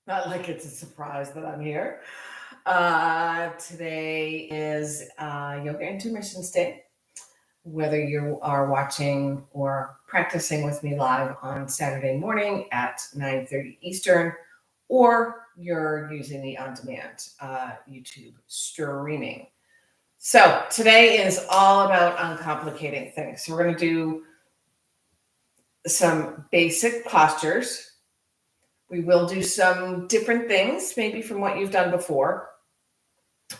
Not like it's a surprise that I'm here. Today is Yoga Intermissions Day. Whether you are watching or practicing with me live on Saturday morning at 9:30 Eastern, or you're using the on-demand YouTube streaming. So today is all about uncomplicating things. So we're going to do some basic postures. We will do some different things, maybe from what you've done before.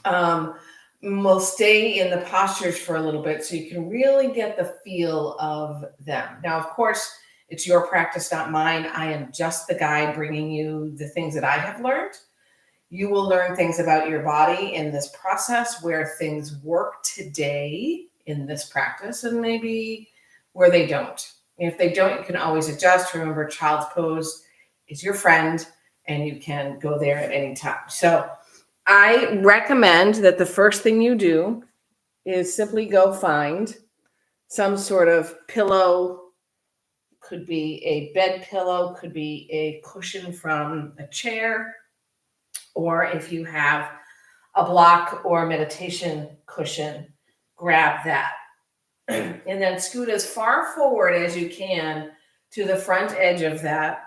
Um, we'll stay in the postures for a little bit so you can really get the feel of them. Now, of course, it's your practice, not mine. I am just the guide bringing you the things that I have learned. You will learn things about your body in this process, where things work today in this practice, and maybe where they don't. If they don't, you can always adjust. Remember, child's pose is your friend, and you can go there at any time. So I recommend that the first thing you do is simply go find some sort of pillow. Could be a bed pillow, could be a cushion from a chair, or if you have a block or a meditation cushion, grab that. And then scoot as far forward as you can to the front edge of that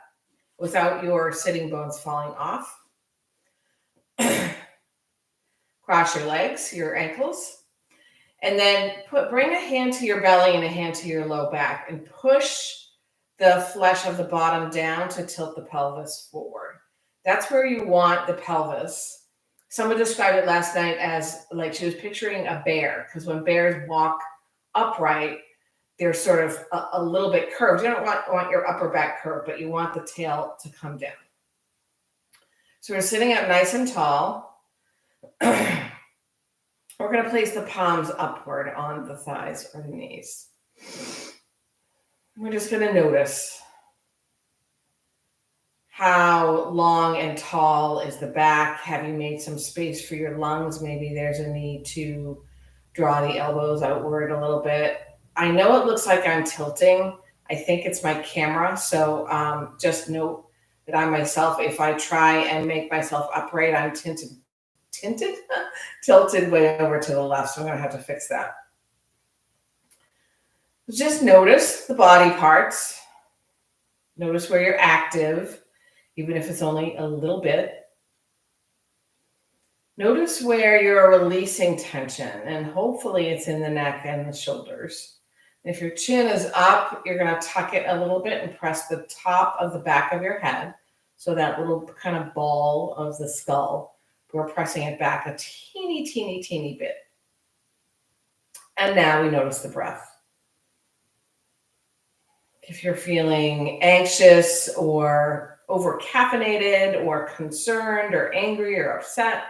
without your sitting bones falling off. Cross your legs, your ankles, and then bring a hand to your belly and a hand to your low back and push the flesh of the bottom down to tilt the pelvis forward. That's where you want the pelvis. Someone described it last night as like she was picturing a bear, because when bears walk upright, they're sort of a little bit curved. You don't want your upper back curved, but you want the tail to come down. So we're sitting up nice and tall. We're going to place the palms upward on the thighs or the knees. We're just going to notice how long and tall is the back. Have you made some space for your lungs? Maybe there's a need to draw the elbows outward a little bit. I know it looks like I'm tilting. I think it's my camera. So just note that I myself, if I try and make myself upright, I'm tilted way over to the left. So I'm going to have to fix that. Just notice the body parts. Notice where you're active, even if it's only a little bit. Notice where you're releasing tension, and hopefully it's in the neck and the shoulders. If your chin is up, you're going to tuck it a little bit and press the top of the back of your head. So that little kind of ball of the skull, we're pressing it back a teeny, teeny, teeny bit. And now we notice the breath. If you're feeling anxious or over-caffeinated or concerned or angry or upset,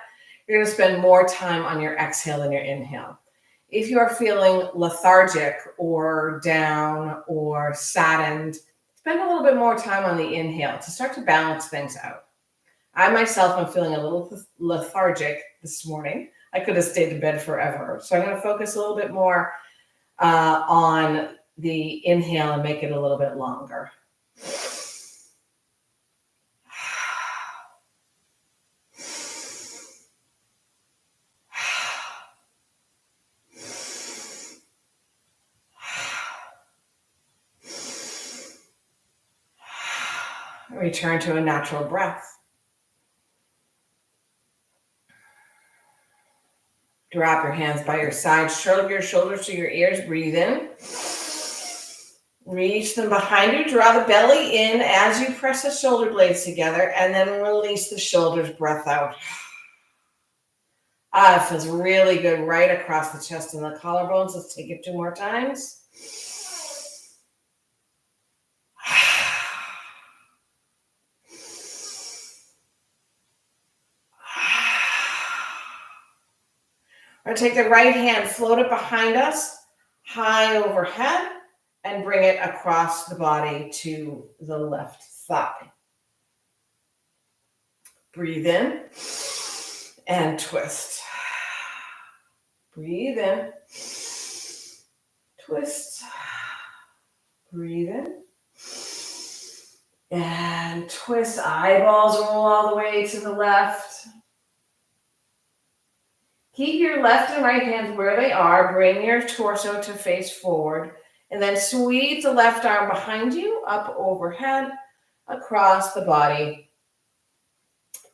you're going to spend more time on your exhale than your inhale. If you are feeling lethargic or down or saddened, spend a little bit more time on the inhale to start to balance things out. I myself am feeling a little lethargic this morning. I could have stayed in bed forever. So I'm going to focus a little bit more on the inhale and make it a little bit longer. Return to a natural breath. Drop your hands by your side, shrug your shoulders to your ears, breathe in. Reach them behind you, draw the belly in as you press the shoulder blades together, and then release the shoulders, breath out. It feels really good right across the chest and the collarbones. Let's take it 2 more times. We're going to take the right hand, float it behind us, high overhead, and bring it across the body to the left thigh. Breathe in and twist. Breathe in, twist. Breathe in, And twist, eyeballs roll all the way to the left. Keep your left and right hands where they are. Bring your torso to face forward. And then sweep the left arm behind you, up overhead, across the body,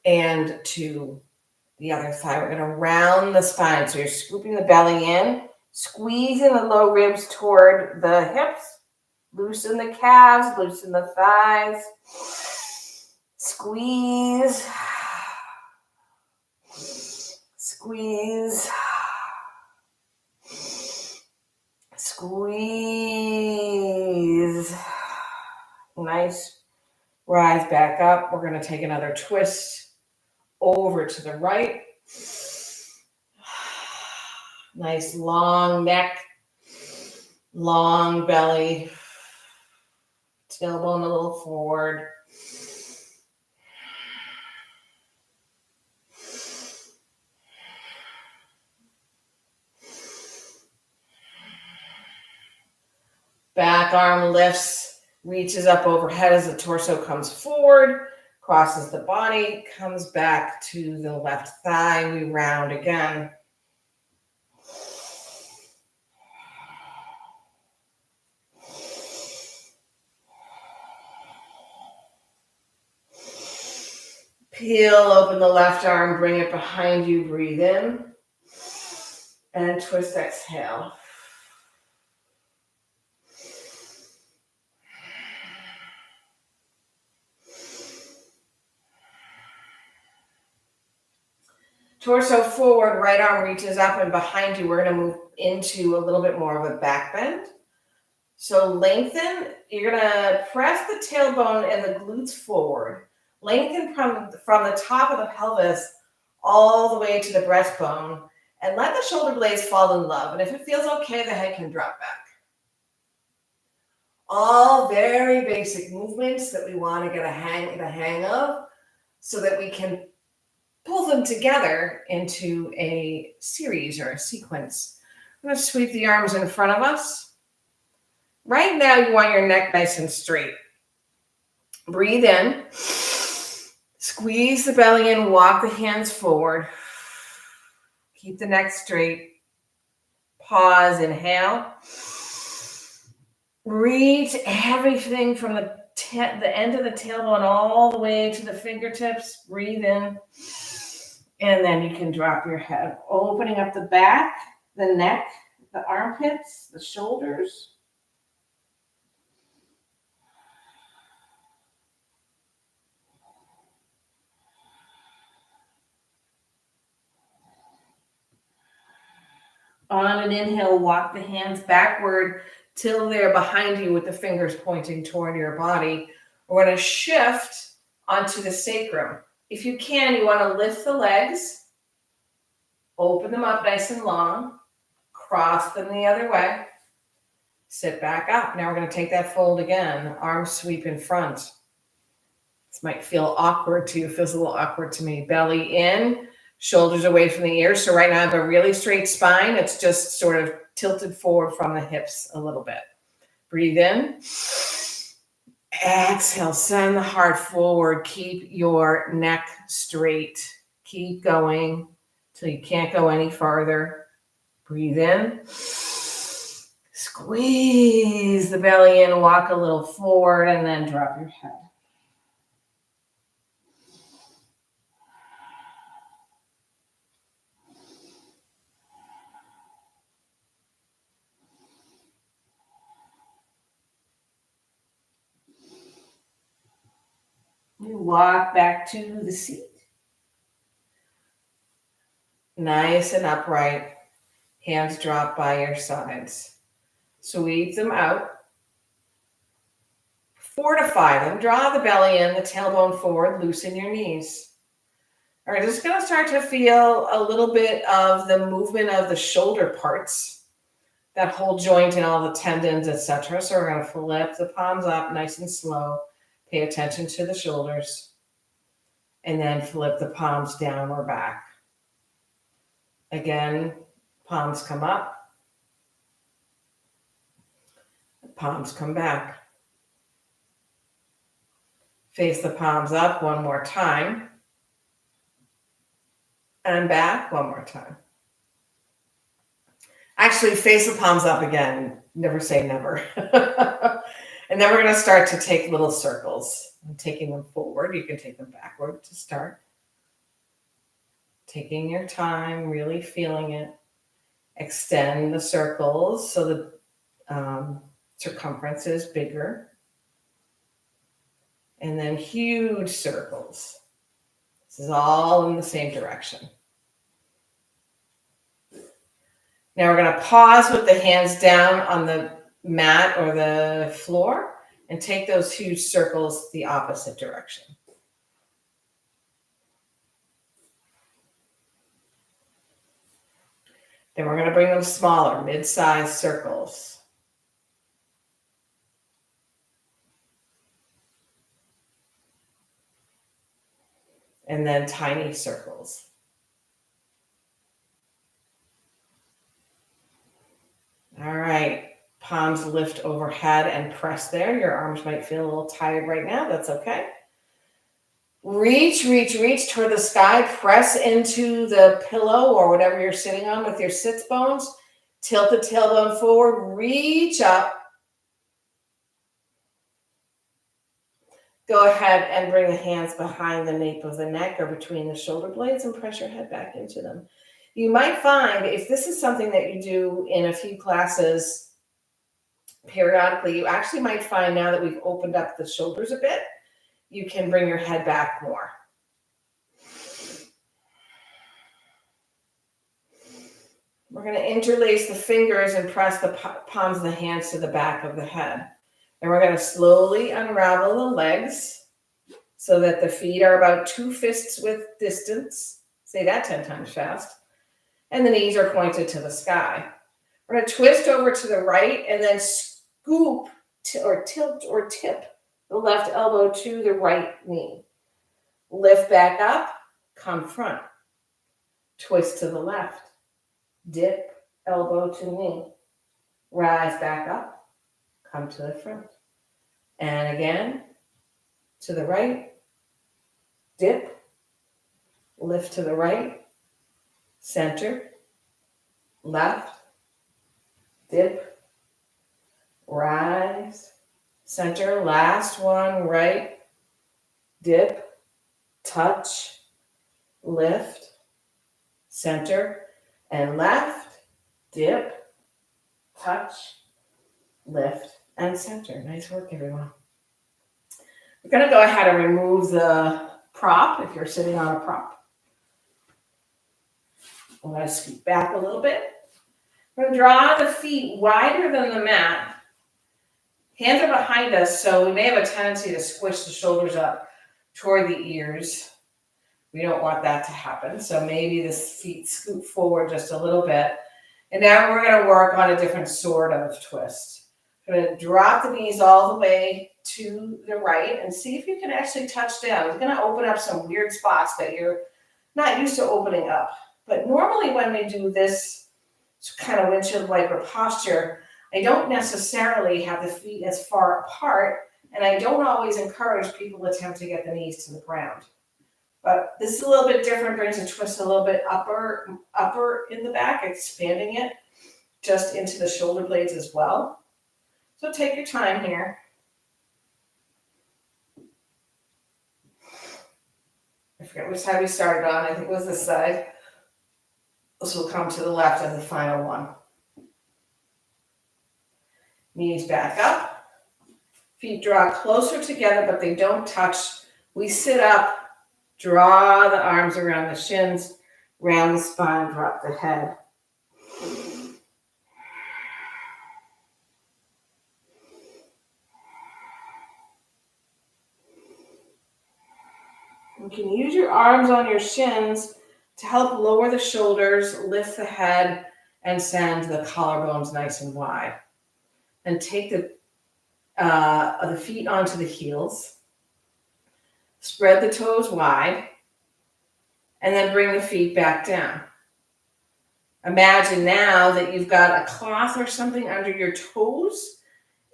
and to the other thigh. We're going to round the spine. So you're scooping the belly in, squeezing the low ribs toward the hips. Loosen the calves, loosen the thighs. Squeeze. Squeeze. Squeeze. Nice. Rise back up. We're going to take another twist over to the right. Nice long neck, long belly, tailbone a little forward. Back arm lifts, reaches up overhead as the torso comes forward, crosses the body, comes back to the left thigh. We round again. Peel open the left arm, bring it behind you, breathe in, and twist, exhale. Torso forward, right arm reaches up and behind you. We're going to move into a little bit more of a back bend. So lengthen, you're going to press the tailbone and the glutes forward. Lengthen from the top of the pelvis all the way to the breastbone, and let the shoulder blades fall in love. And if it feels okay, the head can drop back. All very basic movements that we want to get the hang of so that we can pull them together into a series or a sequence. I'm going to sweep the arms in front of us. Right now, you want your neck nice and straight. Breathe in. Squeeze the belly in, walk the hands forward. Keep the neck straight. Pause, inhale. Reach everything from the end of the tailbone all the way to the fingertips. Breathe in. And then you can drop your head, opening up the back, the neck, the armpits, the shoulders. On an inhale, walk the hands backward till they're behind you with the fingers pointing toward your body. We're going to shift onto the sacrum. If you can, you want to lift the legs, open them up nice and long, cross them the other way, sit back up. Now we're going to take that fold again, arms sweep in front. This might feel awkward to you, feels a little awkward to me. Belly in, shoulders away from the ears. So right now I have a really straight spine. It's just sort of tilted forward from the hips a little bit. Breathe in. Exhale, send the heart forward. Keep your neck straight. Keep going till you can't go any farther. Breathe in. Squeeze the belly in, walk a little forward, and then drop your head. You walk back to the seat. Nice and upright. Hands drop by your sides. Sweep them out. Fortify them. Draw the belly in, the tailbone forward. Loosen your knees. All right, just going to start to feel a little bit of the movement of the shoulder parts, that whole joint and all the tendons, etc. So we're going to flip the palms up nice and slow. Pay attention to the shoulders. And then flip the palms down or back. Again, palms come up. Palms come back. Face the palms up one more time. And back one more time. Actually, face the palms up again. Never say never. And then we're going to start to take little circles. I'm taking them forward. You can take them backward to start. Taking your time, really feeling it. Extend the circles so the circumference is bigger. And then huge circles. This is all in the same direction. Now we're going to pause with the hands down on the mat or the floor and take those huge circles the opposite direction. Then we're going to bring them smaller, mid-sized circles. And then tiny circles. All right. Palms lift overhead and press there. Your arms might feel a little tired right now. That's okay. Reach, reach, reach toward the sky. Press into the pillow or whatever you're sitting on with your sits bones. Tilt the tailbone forward. Reach up. Go ahead and bring the hands behind the nape of the neck or between the shoulder blades and press your head back into them. You might find, if this is something that you do in a few classes periodically, you actually might find now that we've opened up the shoulders a bit, you can bring your head back more. We're going to interlace the fingers and press the palms of the hands to the back of the head. And we're going to slowly unravel the legs so that the feet are about 2 fists width distance. Say that 10 times fast. And the knees are pointed to the sky. We're going to twist over to the right and then scoop or tilt or tip the left elbow to the right knee. Lift back up, come front. Twist to the left. Dip, elbow to knee. Rise back up, come to the front. And again, to the right. Dip, lift to the right. Center, left, dip, rise, center, last one, right, dip, touch, lift, center, and left, dip, touch, lift, and center. Nice work, everyone. We're going to go ahead and remove the prop if you're sitting on a prop. I'm going to scoot back a little bit. We're going to draw the feet wider than the mat. Hands are behind us, so we may have a tendency to squish the shoulders up toward the ears. We don't want that to happen, so maybe the feet scoot forward just a little bit. And now we're going to work on a different sort of twist. We're going to drop the knees all the way to the right and see if you can actually touch down. It's going to open up some weird spots that you're not used to opening up. But normally when we do this kind of windshield wiper posture, I don't necessarily have the feet as far apart, and I don't always encourage people to attempt to get the knees to the ground. But this is a little bit different, brings the twist a little bit upper in the back, expanding it just into the shoulder blades as well. So take your time here. I forget which side we started on. I think it was this side. This will come to the left as the final one. Knees back up. Feet draw closer together, but they don't touch. We sit up, draw the arms around the shins, round the spine, drop the head. You can use your arms on your shins to help lower the shoulders, lift the head, and send the collarbones nice and wide. And take the feet onto the heels. Spread the toes wide. And then bring the feet back down. Imagine now that you've got a cloth or something under your toes,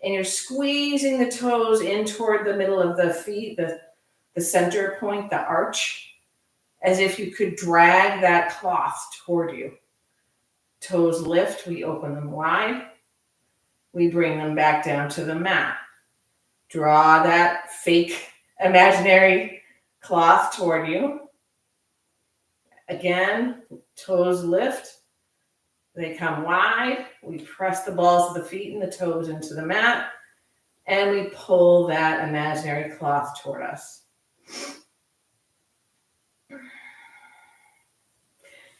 and you're squeezing the toes in toward the middle of the feet, the the center point, the arch, as if you could drag that cloth toward you. Toes lift, we open them wide. We bring them back down to the mat. Draw that fake imaginary cloth toward you. Again, toes lift. They come wide. We press the balls of the feet and the toes into the mat. And we pull that imaginary cloth toward us.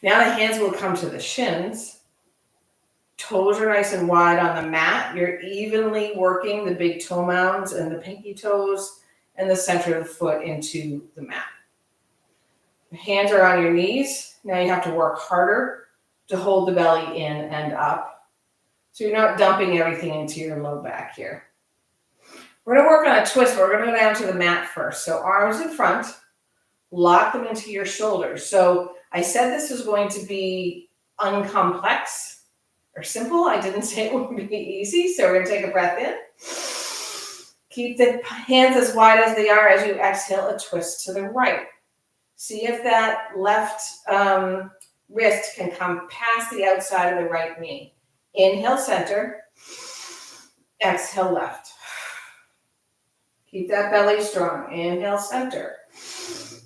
Now the hands will come to the shins. Toes are nice and wide on the mat. You're evenly working the big toe mounds and the pinky toes and the center of the foot into the mat. The hands are on your knees. Now you have to work harder to hold the belly in and up. So you're not dumping everything into your low back here. We're going to work on a twist, but we're going to go down to the mat first. So arms in front, lock them into your shoulders. So I said this was going to be uncomplex or simple. I didn't say it would be easy. So we're going to take a breath in. Keep the hands as wide as they are as you exhale a twist to the right. See if that left wrist can come past the outside of the right knee. Inhale, center. Exhale, left. Keep that belly strong. Inhale, center.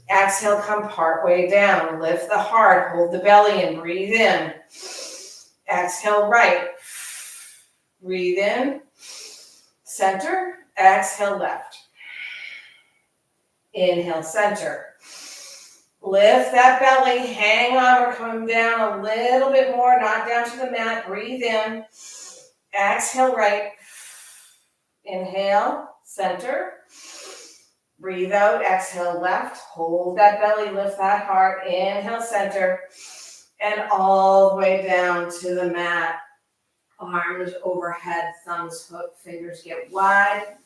Exhale, come part way down. Lift the heart. Hold the belly and breathe in. Exhale, right. Breathe in. Center. Exhale, left. Inhale, center. Lift that belly. Hang on. We're coming down a little bit more. Not down to the mat. Breathe in. Exhale, right. Inhale, center. Breathe out. Exhale, left. Hold that belly. Lift that heart. Inhale, center. And all the way down to the mat. Arms overhead. Thumbs hook. Fingers get wide.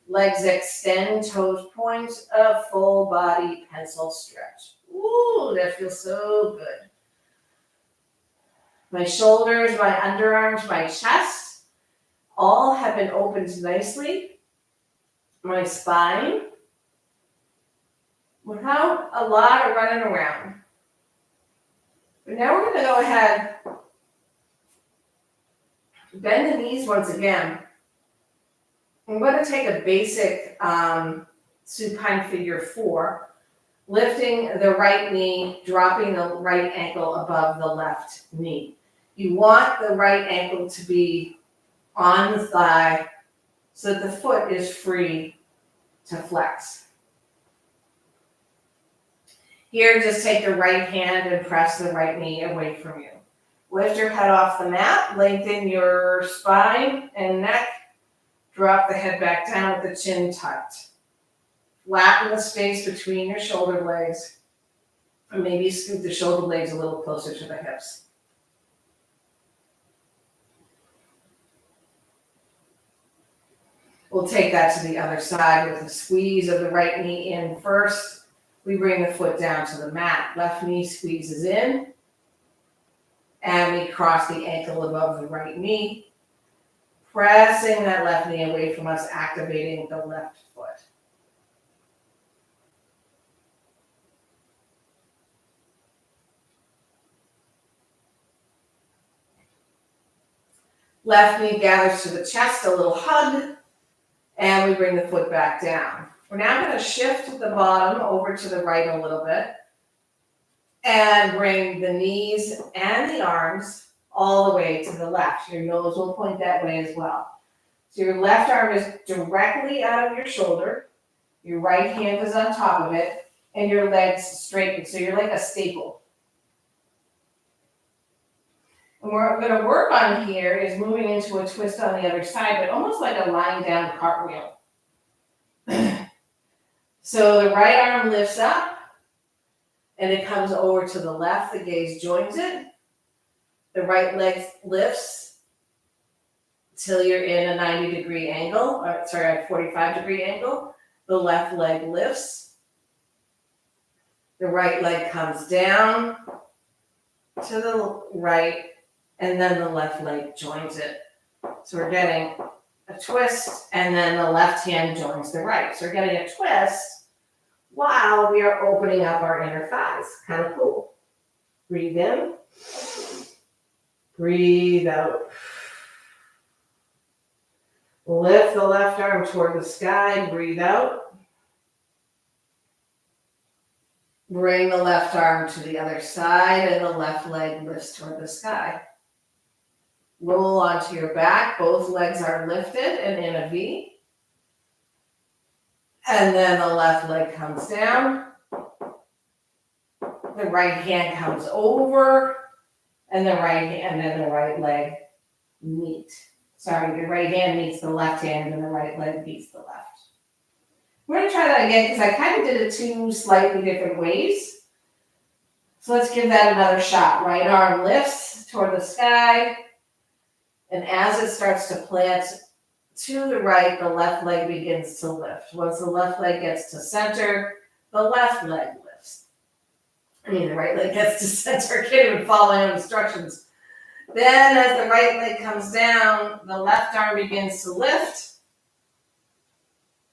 Legs extend. Toes point. A full body pencil stretch. Ooh, that feels so good. My shoulders, my underarms, my chest, all have been opened nicely. My spine, without a lot of running around. But now we're going to go ahead, bend the knees once again. I'm going to take a basic supine figure 4. Lifting the right knee, dropping the right ankle above the left knee. You want the right ankle to be on the thigh so that the foot is free to flex. Here, just take the right hand and press the right knee away from you. Lift your head off the mat, lengthen your spine and neck, drop the head back down with the chin tucked. Flatten the space between your shoulder blades, and maybe scoot the shoulder blades a little closer to the hips. We'll take that to the other side with a squeeze of the right knee in first. We bring the foot down to the mat. Left knee squeezes in, and we cross the ankle above the right knee, pressing that left knee away from us, activating the left foot. Left knee gathers to the chest, a little hug, and we bring the foot back down. We're now going to shift the bottom over to the right a little bit and bring the knees and the arms all the way to the left. Your nose will point that way as well. So your left arm is directly out of your shoulder, your right hand is on top of it, and your legs straighten. So you're like a staple. And what we're going to work on here is moving into a twist on the other side, but almost like a lying down cartwheel. So the right arm lifts up, and it comes over to the left. The gaze joins it. The right leg lifts till you're in a 90-degree angle, a 45-degree angle. The left leg lifts. The right leg comes down to the right, and then the left leg joins it. So we're getting a twist, and then the left hand joins the right. So we're getting a twist while we are opening up our inner thighs. Kind of cool. Breathe in. Breathe out. Lift the left arm toward the sky. Breathe out. Bring the left arm to the other side and the left leg lifts toward the sky. Roll onto your back. Both legs are lifted and in a V. And then the left leg comes down. The right hand comes over. And the right hand and the right leg meet. Sorry, the right hand meets the left hand and the right leg meets the left. We're going to try that again because I kind of did it two slightly different ways. So let's give that another shot. Right arm lifts toward the sky. And as it starts to plant to the right, the left leg begins to lift. Once the left leg gets to center, the left leg lifts. The right leg gets to center. I can't even follow my own instructions. Then as the right leg comes down, the left arm begins to lift.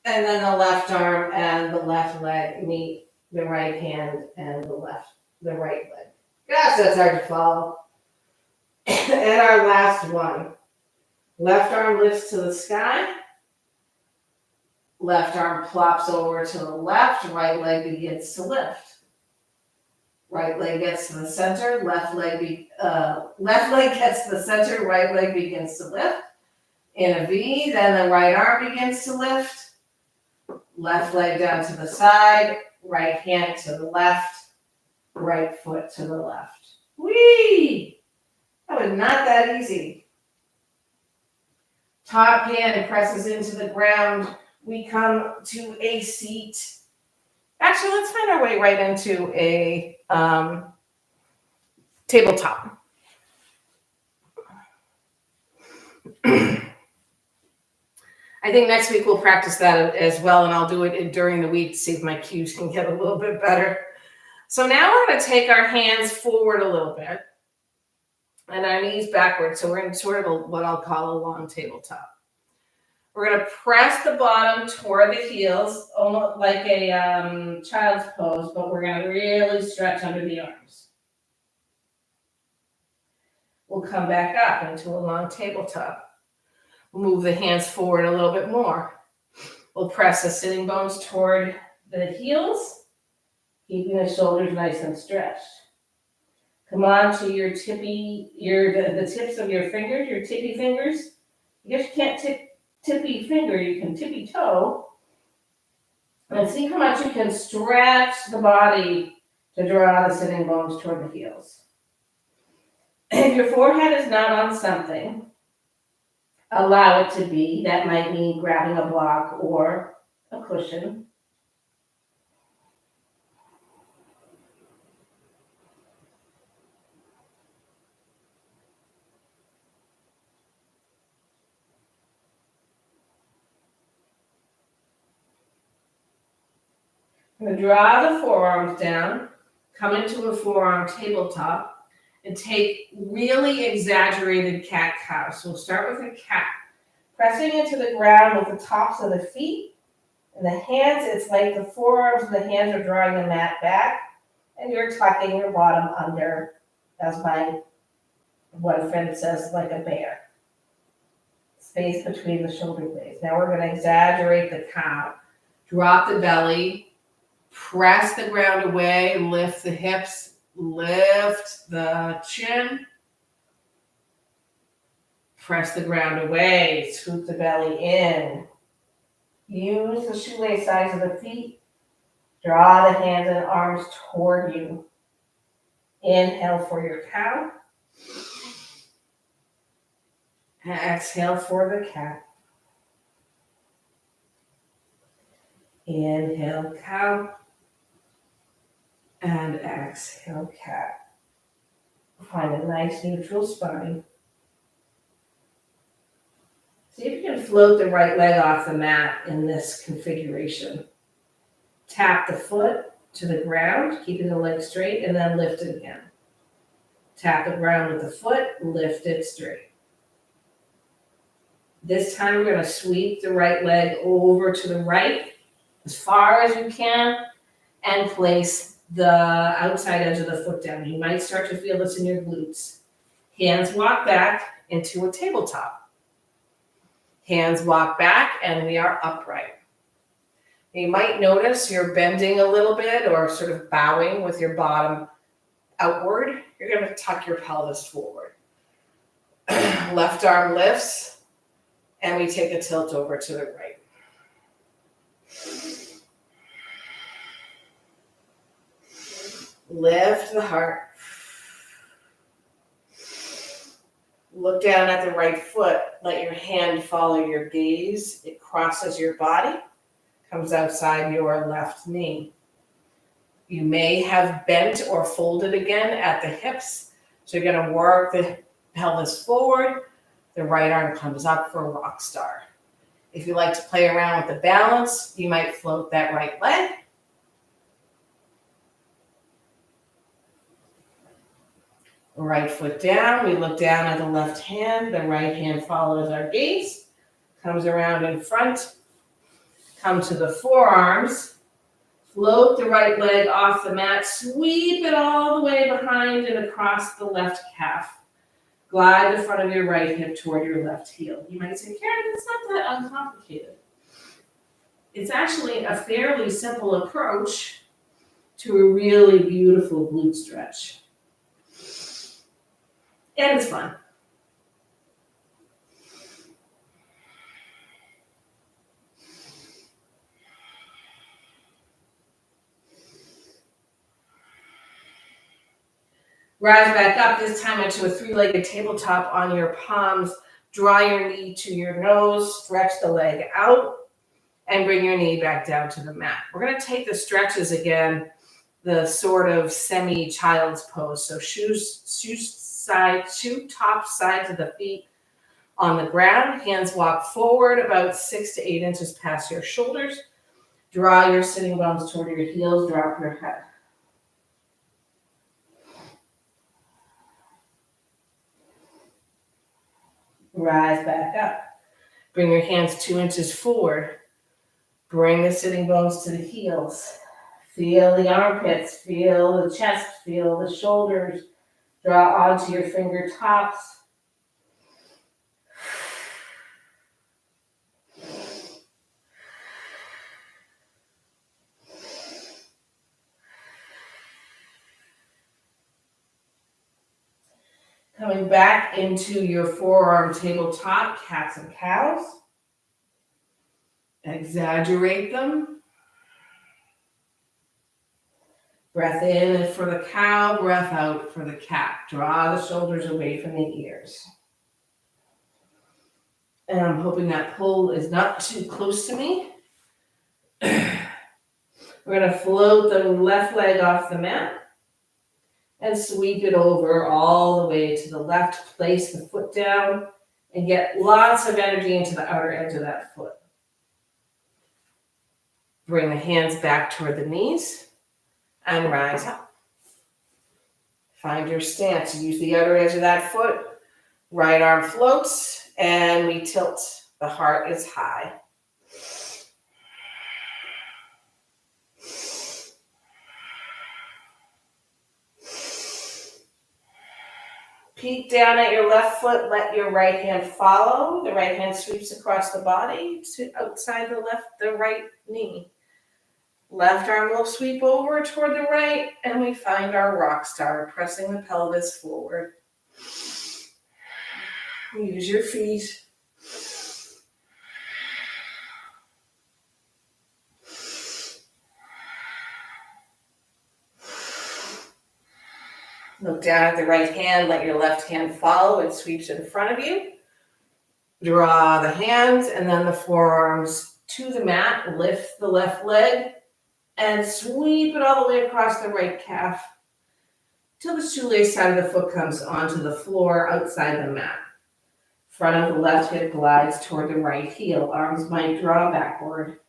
And then the left arm and the left leg meet the right hand and the right leg. Gosh, that's hard to follow. And our last one. Left arm lifts to the sky. Left arm plops over to the left. Right leg begins to lift. Right leg gets to the center. Left leg gets to the center. Right leg begins to lift. In a V, then the right arm begins to lift. Left leg down to the side. Right hand to the left. Right foot to the left. Whee! That was not that easy. Top hand presses into the ground. We come to a seat. Actually, let's find our way right into a tabletop. I think next week we'll practice that as well, and I'll do it during the week to see if my cues can get a little bit better. So now we're going to take our hands forward a little bit and our knees backwards. So we're in sort of what I'll call a long tabletop. We're going to press the bottom toward the heels, almost like a child's pose, but we're going to really stretch under the arms. We'll come back up into a long tabletop. We'll move the hands forward a little bit more. We'll press the sitting bones toward the heels, keeping the shoulders nice and stretched. Come on to your the tips of your fingers, your tippy fingers. I guess you can't tippy finger, you can tippy toe. And see how much you can stretch the body to draw the sitting bones toward the heels. If your forehead is not on something, allow it to be. That might mean grabbing a block or a cushion. I'm going to draw the forearms down, come into a forearm tabletop, and take really exaggerated cat-cow. So we'll start with a cat. Pressing into the ground with the tops of the feet and the hands. It's like the forearms and the hands are drawing the mat back, and you're tucking your bottom under, as my one friend says, like a bear. Space between the shoulder blades. Now we're going to exaggerate the cow. Drop the belly. Press the ground away, lift the hips, lift the chin. Press the ground away, scoop the belly in. Use the shoelace sides of the feet. Draw the hands and arms toward you. Inhale for your cow. Exhale for the cat. Inhale, cow. And exhale, cat. Find a nice neutral spine. See if you can float the right leg off the mat in this configuration. Tap the foot to the ground, keeping the leg straight, and then lift it again. Tap the ground with the foot, lift it straight. This time we're going to sweep the right leg over to the right as far as you can. and place the outside edge of the foot down. You might start to feel this in your glutes. Hands walk back into a tabletop. Hands walk back and we are upright. You might notice you're bending a little bit or sort of bowing with your bottom outward. You're going to tuck your pelvis forward. Left arm lifts and we take a tilt over to the right. Lift the heart. Look down at the right foot. Let your hand follow your gaze. It crosses your body, comes outside your left knee. You may have bent or folded again at the hips. So you're going to work the pelvis forward. The right arm comes up for rock star. If you like to play around with the balance, you might float that right leg. Right foot down, we look down at the left hand, the right hand follows our gaze, comes around in front, come to the forearms, float the right leg off the mat, sweep it all the way behind and across the left calf. Glide the front of your right hip toward your left heel. You might say, Karen, it's not that uncomplicated. It's actually a fairly simple approach to a really beautiful glute stretch. And it's fun. Rise back up, this time into a three-legged tabletop on your palms. Draw your knee to your nose, stretch the leg out, and bring your knee back down to the mat. We're going to take the stretches again, the sort of semi-child's pose. So shoe top sides of the feet on the ground. Hands walk forward about 6 to 8 inches past your shoulders. Draw your sitting bones toward your heels. Drop your head. Rise back up. Bring your hands 2 inches forward. Bring the sitting bones to the heels. Feel the armpits. Feel the chest. Feel the shoulders. Draw onto your fingertips. Coming back into your forearm tabletop, cats and cows. Exaggerate them. Breath in for the cow, breath out for the cat. Draw the shoulders away from the ears. And I'm hoping that pull is not too close to me. We're going to float the left leg off the mat and sweep it over all the way to the left. Place the foot down and get lots of energy into the outer edge of that foot. Bring the hands back toward the knees and rise up. Find your stance. Use the outer edge of that foot. Right arm floats and we tilt. The heart is high. Peek down at your left foot. Let your right hand follow. The right hand sweeps across the body to outside the right knee. Left arm will sweep over toward the right, and we find our rock star, pressing the pelvis forward. Use your feet. Look down at the right hand, let your left hand follow. It sweeps in front of you. Draw the hands and then the forearms to the mat. Lift the left leg and sweep it all the way across the right calf till the shoelace side of the foot comes onto the floor outside the mat. Front of the left hip glides toward the right heel. Arms might draw backward.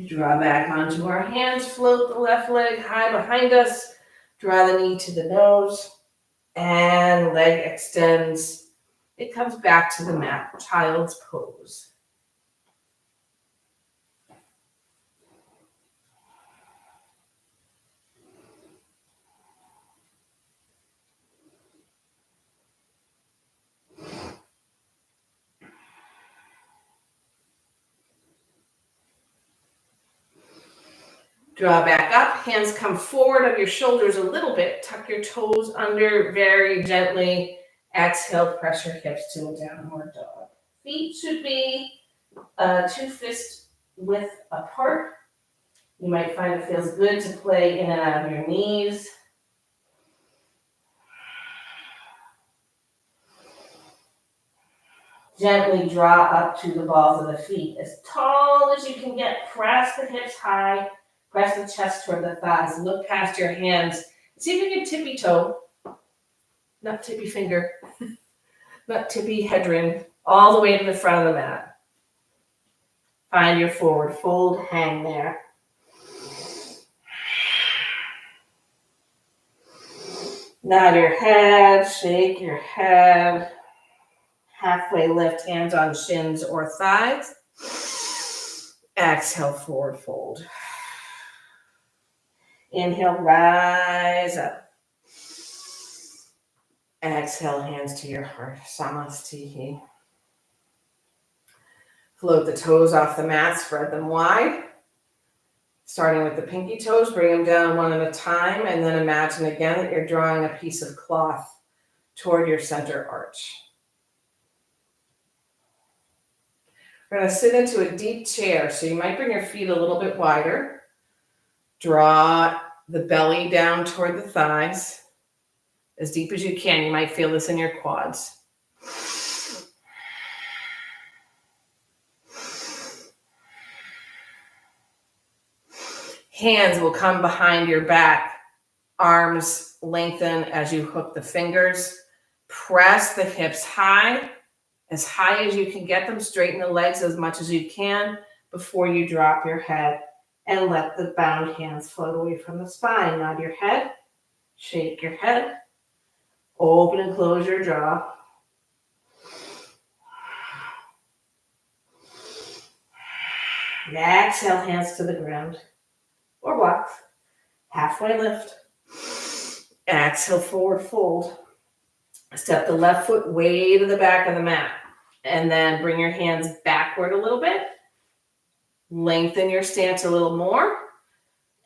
Draw back onto our hands, float the left leg high behind us, draw the knee to the nose, and leg extends. It comes back to the mat, child's pose. Draw back up, hands come forward of your shoulders a little bit. Tuck your toes under very gently. Exhale, press your hips to a downward dog. Feet should be 2 fist width apart. You might find it feels good to play in and out of your knees. Gently draw up to the balls of the feet. As tall as you can get, press the hips high. Press the chest toward the thighs. Look past your hands. See if you can tippy toe, not tippy finger, not tippy headrin, all the way to the front of the mat. Find your forward fold, hang there. Nod your head, shake your head. Halfway lift, hands on shins or thighs. Exhale, forward fold. Inhale, rise up. Exhale, hands to your heart. Samasthihi. Float the toes off the mat, spread them wide. Starting with the pinky toes, bring them down one at a time, and then imagine again that you're drawing a piece of cloth toward your center arch. We're going to sit into a deep chair, so you might bring your feet a little bit wider. Draw the belly down toward the thighs as deep as you can. You might feel this in your quads. Hands will come behind your back. Arms lengthen as you hook the fingers. Press the hips high as you can get them. Straighten the legs as much as you can before you drop your head. And let the bound hands float away from the spine. Nod your head, shake your head, open and close your jaw. And exhale, hands to the ground or blocks. Halfway lift. Exhale, forward fold. Step the left foot way to the back of the mat. And then bring your hands backward a little bit. Lengthen your stance a little more,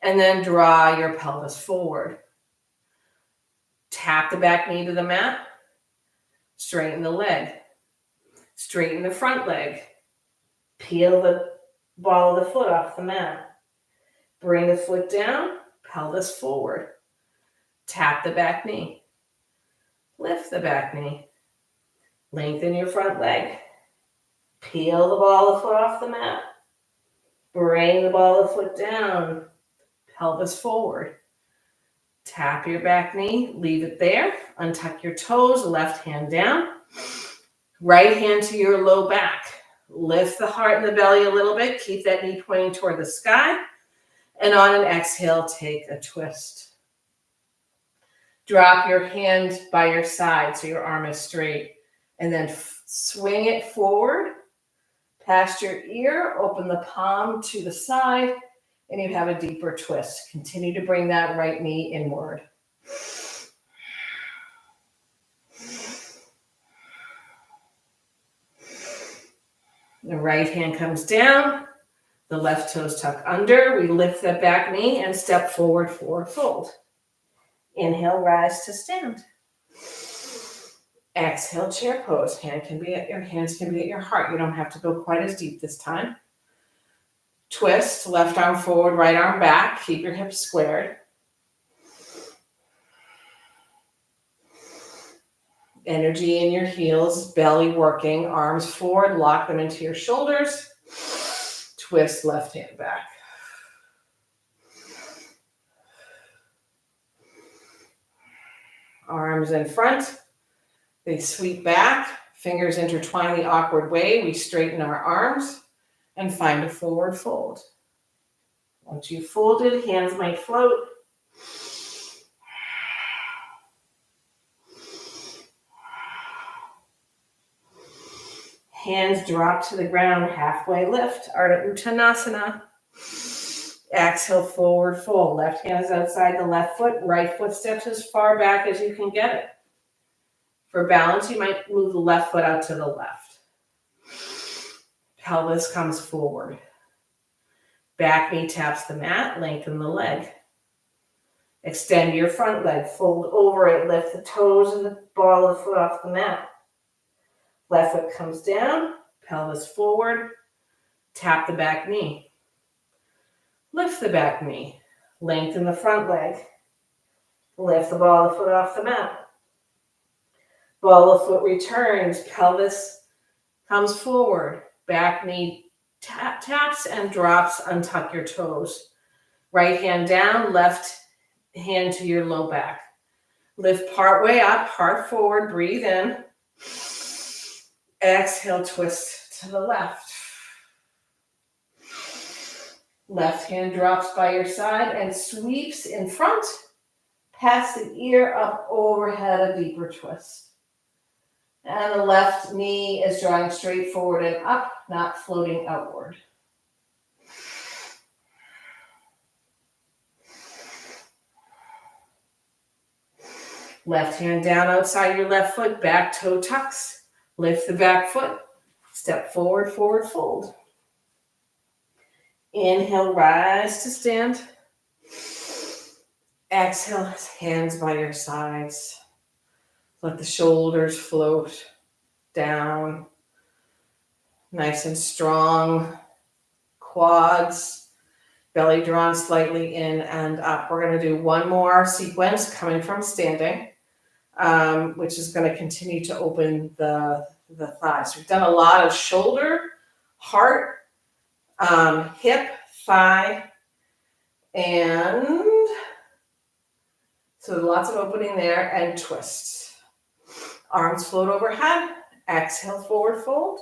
and then draw your pelvis forward. Tap the back knee to the mat. Straighten the leg. Straighten the front leg. Peel the ball of the foot off the mat. Bring the foot down, pelvis forward. Tap the back knee. Lift the back knee. Lengthen your front leg. Peel the ball of the foot off the mat. Bring the ball of the foot down, pelvis forward. Tap your back knee, leave it there. Untuck your toes, left hand down. Right hand to your low back. Lift the heart and the belly a little bit. Keep that knee pointing toward the sky. And on an exhale, take a twist. Drop your hand by your side so your arm is straight. And then swing it forward. Past your ear, open the palm to the side, and you have a deeper twist. Continue to bring that right knee inward. The right hand comes down, the left toes tuck under. We lift that back knee and step forward, forward fold. Inhale, rise to stand. Exhale, chair pose. Hands can be at your heart. You don't have to go quite as deep this time. Twist, left arm forward, right arm back. Keep your hips squared. Energy in your heels, belly working, arms forward, lock them into your shoulders. Twist, left hand back. Arms in front. They sweep back, fingers intertwine the awkward way. We straighten our arms and find a forward fold. Once you've folded, hands might float. Hands drop to the ground, halfway lift, Ardha Uttanasana. Exhale, forward fold. Left hand is outside the left foot. Right foot steps as far back as you can get it. For balance, you might move the left foot out to the left. Pelvis comes forward. Back knee taps the mat, lengthen the leg. Extend your front leg, fold over it, lift the toes and the ball of the foot off the mat. Left foot comes down, pelvis forward, tap the back knee. Lift the back knee, lengthen the front leg. Lift the ball of the foot off the mat. Ball of foot returns, pelvis comes forward, back knee taps and drops, untuck your toes. Right hand down, left hand to your low back. Lift part way up, heart forward, breathe in. Exhale, twist to the left. Left hand drops by your side and sweeps in front, past the ear, up overhead, a deeper twist. And the left knee is drawing straight forward and up, not floating outward. Left hand down outside your left foot, back toe tucks. Lift the back foot, step forward, forward fold. Inhale, rise to stand. Exhale, hands by your sides. Let the shoulders float down. Nice and strong. Quads, belly drawn slightly in and up. We're going to do one more sequence coming from standing, which is going to continue to open the thighs. We've done a lot of shoulder, heart, hip, thigh, and so lots of opening there, and twists. Arms float overhead. Exhale, forward fold.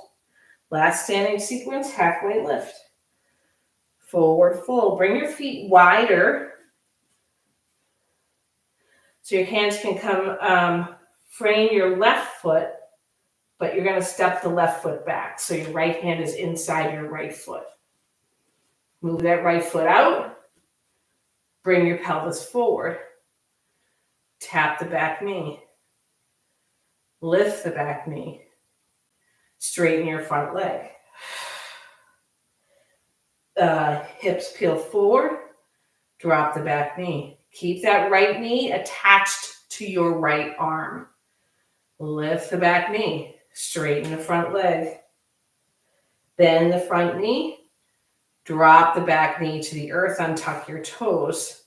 Last standing sequence, halfway lift. Forward fold. Bring your feet wider so your hands can come frame your left foot, but you're going to step the left foot back. So your right hand is inside your right foot. Move that right foot out. Bring your pelvis forward. Tap the back knee. Lift the back knee. Straighten your front leg. Hips peel forward. Drop the back knee. Keep that right knee attached to your right arm. Lift the back knee. Straighten the front leg. Bend the front knee. Drop the back knee to the earth. Untuck your toes.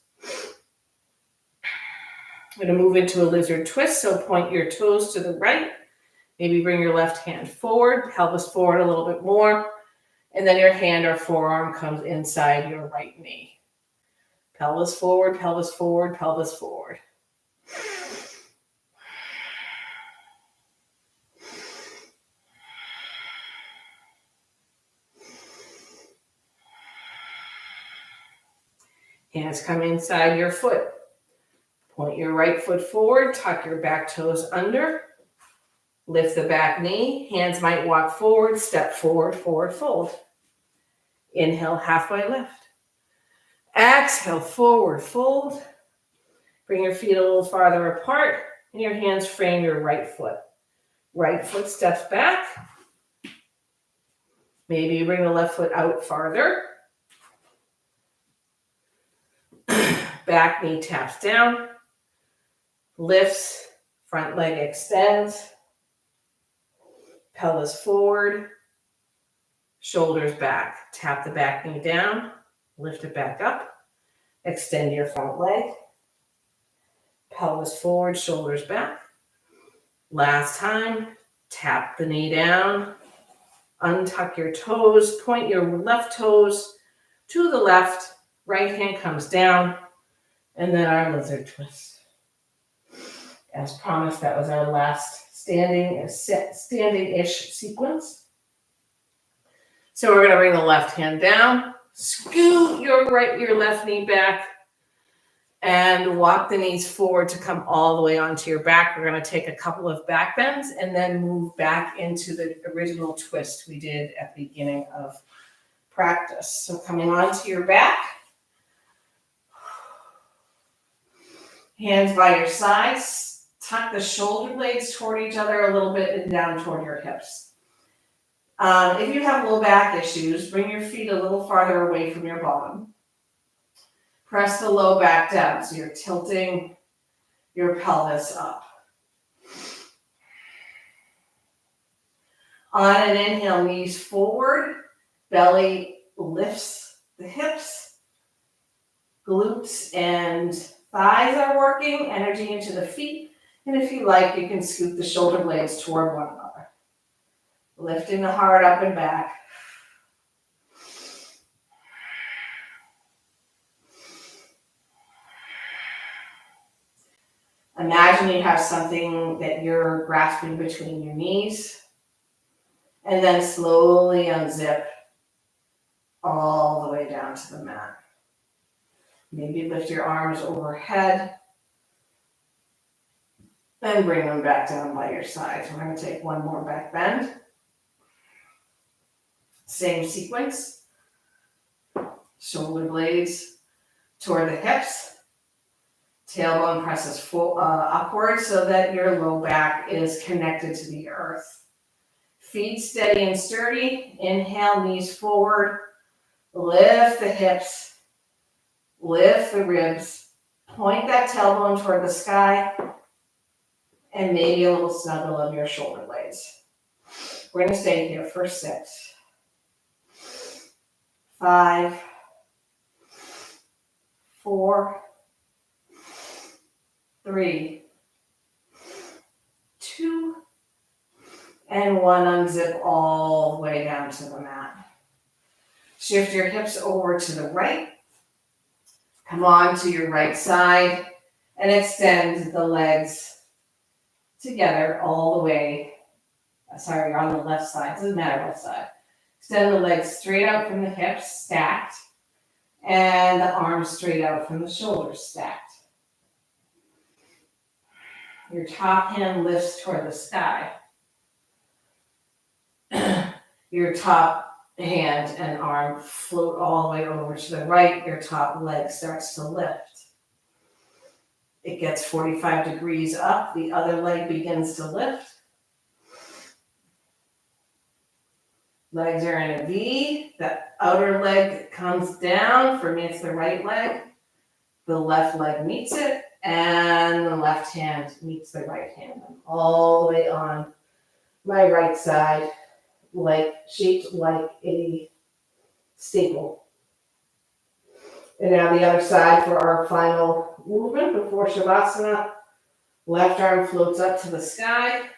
I'm going to move into a lizard twist, so point your toes to the right. Maybe bring your left hand forward, pelvis forward a little bit more, and then your hand or forearm comes inside your right knee. Pelvis forward, pelvis forward, pelvis forward. Hands come inside your foot. Point your right foot forward, tuck your back toes under, lift the back knee, hands might walk forward, step forward, forward fold. Inhale, halfway lift. Exhale, forward fold. Bring your feet a little farther apart and your hands frame your right foot. Right foot steps back. Maybe you bring the left foot out farther. Back knee taps down. Lifts, front leg extends, pelvis forward, shoulders back. Tap the back knee down, lift it back up, extend your front leg, pelvis forward, shoulders back. Last time, tap the knee down, untuck your toes, point your left toes to the left, right hand comes down, and then our lizard twist. As promised, that was our last standing-ish sequence. So we're going to bring the left hand down, Scoot your left knee back and walk the knees forward to come all the way onto your back. We're going to take a couple of back bends and then move back into the original twist we did at the beginning of practice. So coming onto your back, hands by your sides, tuck the shoulder blades toward each other a little bit and down toward your hips. If you have low back issues, bring your feet a little farther away from your bottom. Press the low back down, so you're tilting your pelvis up. On an inhale, knees forward, belly lifts the hips, glutes and thighs are working, energy into the feet, and if you like, you can scoot the shoulder blades toward one another. Lifting the heart up and back. Imagine you have something that you're grasping between your knees, and then slowly unzip all the way down to the mat. Maybe lift your arms overhead and bring them back down by your sides. We're going to take one more back bend. Same sequence. Shoulder blades toward the hips. Tailbone presses upward so that your low back is connected to the earth. Feet steady and sturdy. Inhale, knees forward. Lift the hips. Lift the ribs. Point that tailbone toward the sky. And maybe a little snuggle of your shoulder blades. We're going to stay here for 6, 5, 4, 3, 2, and 1. Unzip all the way down to the mat. Shift your hips over to the right. Come on to your right side and extend the legs together all the way. Sorry, you're on the left side. Doesn't matter what side. Extend the legs straight out from the hips, stacked, and the arms straight out from the shoulders, stacked. Your top hand lifts toward the sky. Your top hand and arm float all the way over to the right. Your top leg starts to lift. It gets 45 degrees up. The other leg begins to lift. Legs are in a V. The outer leg comes down. For me, it's the right leg. The left leg meets it. And the left hand meets the right hand. I'm all the way on my right side, shaped like a staple. And now the other side for our final movement before Shavasana. Left arm floats up to the sky.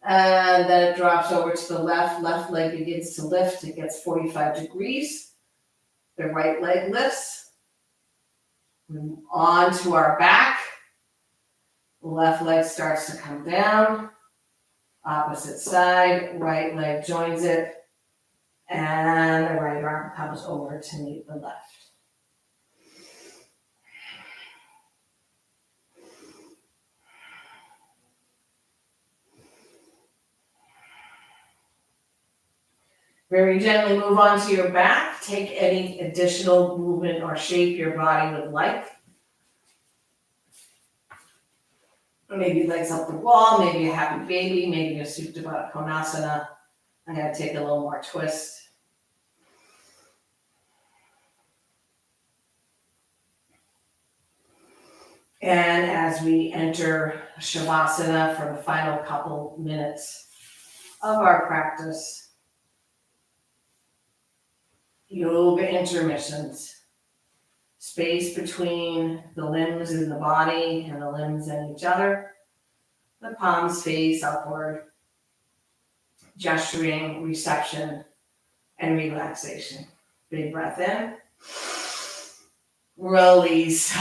And then it drops over to the left. Left leg begins to lift. It gets 45 degrees. The right leg lifts. Onto our back. Left leg starts to come down. Opposite side. Right leg joins it. And the right arm comes over to meet the left. Very gently move onto your back. Take any additional movement or shape your body would like. Maybe legs up the wall, maybe a happy baby, maybe a Supta Konasana. I'm going to take a little more twist. And as we enter Shavasana for the final couple minutes of our practice, yoga intermissions, space between the limbs in the body and the limbs in each other, the palms face upward, gesturing, reception, and relaxation. Big breath in, release.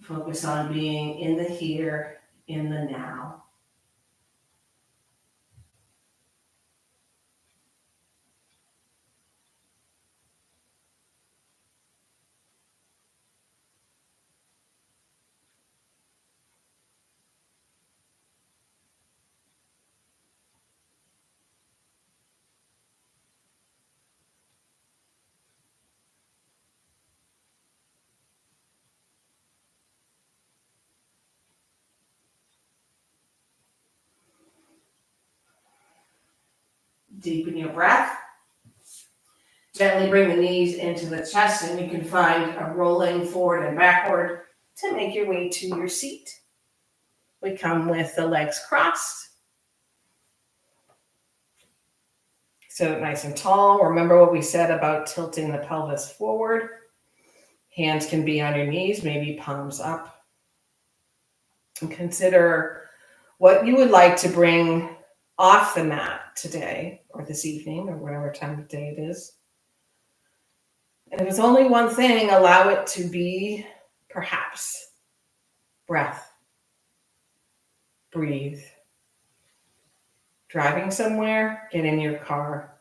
Focus on being in the here, in the now. Deepen your breath. Gently bring the knees into the chest, and you can find a rolling forward and backward to make your way to your seat. We come with the legs crossed. So nice and tall. Remember what we said about tilting the pelvis forward. Hands can be on your knees, maybe palms up. And consider what you would like to bring off the mat today or this evening or whatever time of day it is. And if it's only one thing, allow it to be perhaps breath. Breathe. Driving somewhere, get in your car,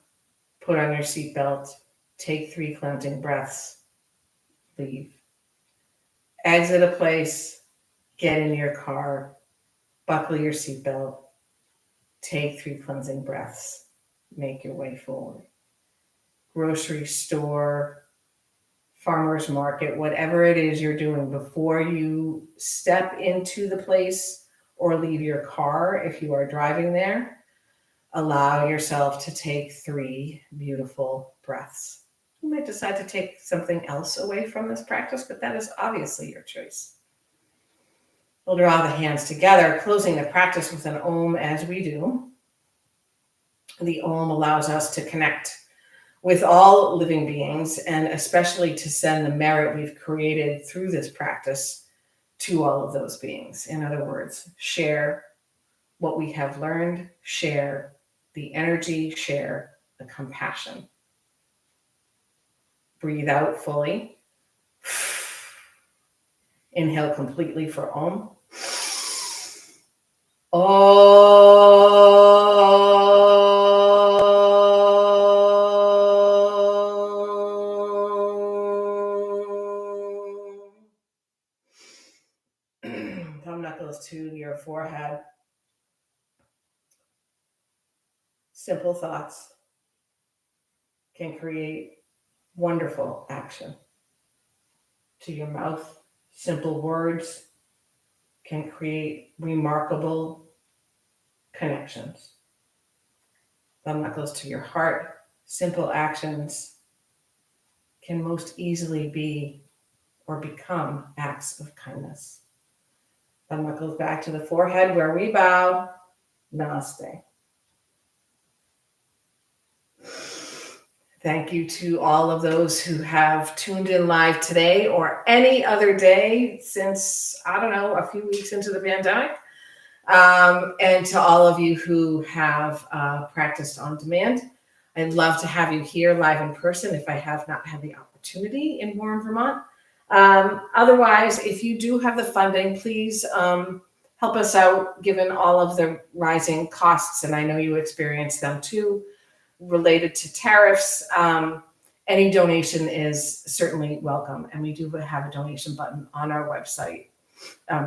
put on your seatbelt, take 3 cleansing breaths, leave. Exit a place, get in your car, buckle your seatbelt, take 3 cleansing breaths, make your way forward. Grocery store, farmer's market, whatever it is you're doing, before you step into the place or leave your car, if you are driving there, allow yourself to take 3 beautiful breaths. You might decide to take something else away from this practice, but that is obviously your choice. We'll draw the hands together, closing the practice with an Om as we do. The Om allows us to connect with all living beings, and especially to send the merit we've created through this practice to all of those beings. In other words, share what we have learned, share the energy, share the compassion. Breathe out fully. Inhale completely for Om. Thumb knuckles to your forehead. Simple thoughts can create wonderful action. To your mouth, simple words can create remarkable connections. Thumb knuckles to your heart, simple actions can most easily be or become acts of kindness. Thumb knuckles back to the forehead where we bow. Namaste. Thank you to all of those who have tuned in live today or any other day since, a few weeks into the pandemic. And to all of you who have practiced on demand. I'd love to have you here live in person if I have not had the opportunity in Warren, Vermont. Otherwise, if you do have the funding, please help us out given all of the rising costs, and I know you experience them too, related to tariffs. Any donation is certainly welcome, and we do have a donation button on our website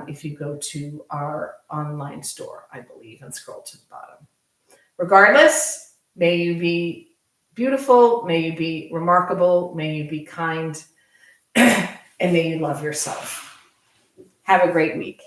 if you go to our online store, I believe, and scroll to the bottom. Regardless, may you be beautiful, may you be remarkable, may you be kind, and may you love yourself. Have a great week.